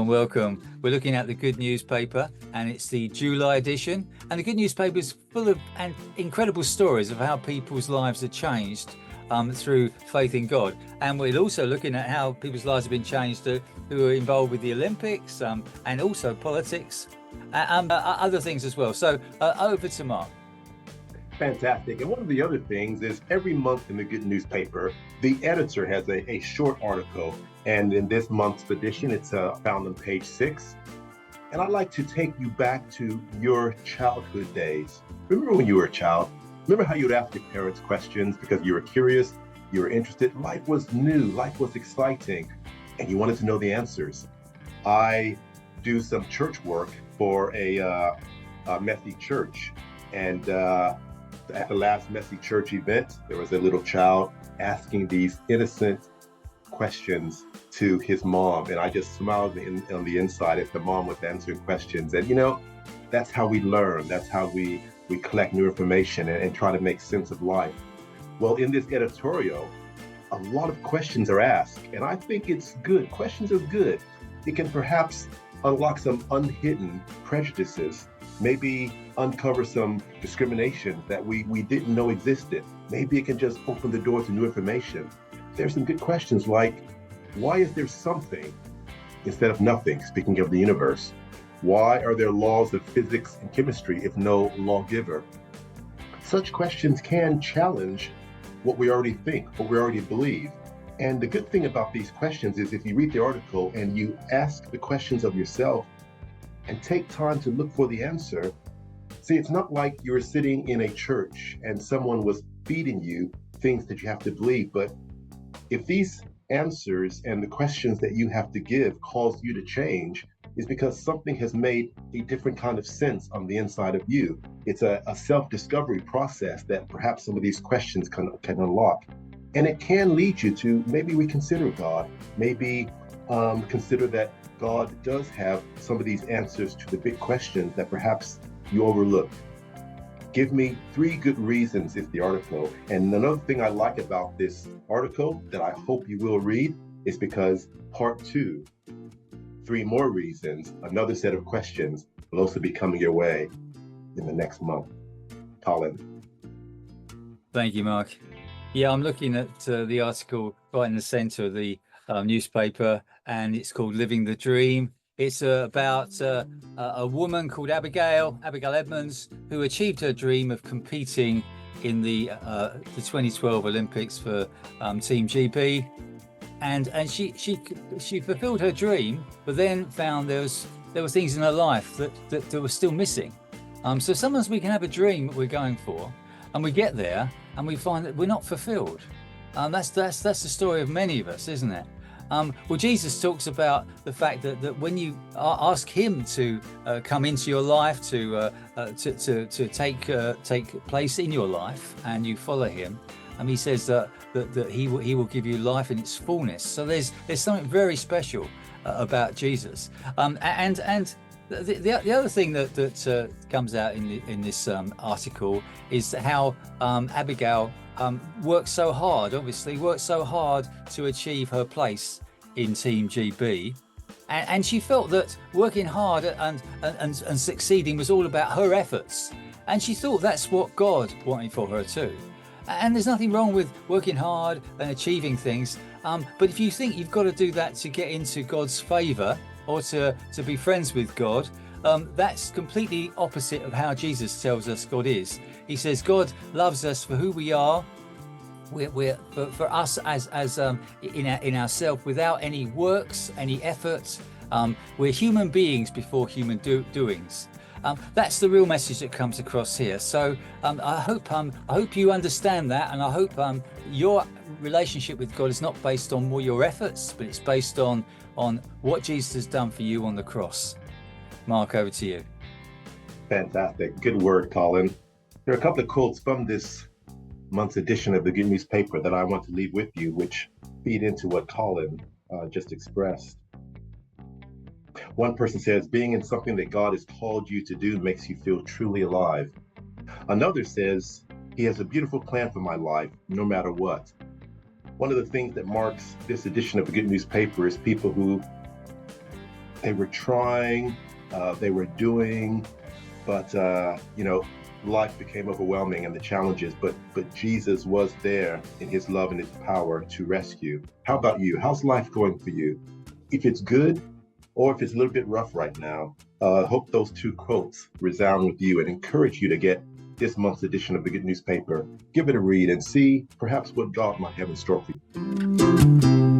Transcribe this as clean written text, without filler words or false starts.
welcome. We're looking at the Good Newspaper, and it's the July edition. And the Good Newspaper is full of incredible stories of how people's lives are changed through faith in God. And we're also looking at how people's lives have been changed who are involved with the Olympics and also politics and other things as well. So over to Mark. Fantastic. And one of the other things is every month in the Good Newspaper, the editor has a short article. And in this month's edition, it's found on page 6. And I'd like to take you back to your childhood days. Remember when you were a child? Remember how you'd ask your parents questions because you were curious, you were interested. Life was new, life was exciting, and you wanted to know the answers. I do some church work for a messy church. And at the last messy church event, there was a little child asking these innocent questions to his mom. And I just smiled on the inside as the mom was answering questions. And that's how we learn. That's how we collect new information and try to make sense of life. Well, in this editorial, a lot of questions are asked. And I think it's good. Questions are good. It can perhaps unlock some unhidden prejudices, maybe uncover some discrimination that we didn't know existed. Maybe it can just open the door to new information. There's some good questions like, why is there something instead of nothing, speaking of the universe? Why are there laws of physics and chemistry if no lawgiver? Such questions can challenge what we already think, what we already believe. And the good thing about these questions is if you read the article and you ask the questions of yourself and take time to look for the answer, see, it's not like you were sitting in a church and someone was feeding you things that you have to believe. But if these answers and the questions that you have to give cause you to change, it's because something has made a different kind of sense on the inside of you. It's a self-discovery process that perhaps some of these questions can unlock. And it can lead you to maybe reconsider God, maybe consider that God does have some of these answers to the big questions that perhaps you overlooked. Give me 3 good reasons is the article. And another thing I like about this article that I hope you will read is because part 2, 3 more reasons, another set of questions will also be coming your way in the next month. Colin. Thank you, Mark. Yeah, I'm looking at the article right in the center of the newspaper, and it's called Living the Dream. It's about a woman called Abigail Edmonds, who achieved her dream of competing in the 2012 Olympics for Team GB, and she fulfilled her dream, but then found there were things in her life that were still missing. So sometimes we can have a dream that we're going for, and we get there and we find that we're not fulfilled. That's the story of many of us, isn't it? Well, Jesus talks about the fact that when you ask him to come into your life, to take place in your life, and you follow him, he says that he will give you life in its fullness. So there's something very special about Jesus. And the other thing that comes out in this article is how Abigail worked so hard to achieve her place in Team GB. And she felt that working hard and succeeding was all about her efforts. And she thought that's what God wanted for her too. And there's nothing wrong with working hard and achieving things. But if you think you've got to do that to get into God's favor or to be friends with God, that's completely opposite of how Jesus tells us God is. He says God loves us for who we are. We're for us as in ourselves, without any works, any effort. We're human beings before human doings. That's the real message that comes across here. So I hope you understand that, and I hope your relationship with God is not based on more your efforts, but it's based on what Jesus has done for you on the cross. Mark, over to you. Fantastic. Good word, Colin. There are a couple of quotes from this month's edition of the Good Newspaper that I want to leave with you, which feed into what Colin just expressed. One person says, being in something that God has called you to do makes you feel truly alive. Another says, he has a beautiful plan for my life, no matter what. One of the things that marks this edition of the Good Newspaper is people who They were trying, they were doing, but life became overwhelming and the challenges. But Jesus was there in His love and His power to rescue. How about you? How's life going for you? If it's good, or if it's a little bit rough right now, hope those two quotes resound with you and encourage you to get this month's edition of the Good Newspaper. Give it a read and see perhaps what God might have in store for you.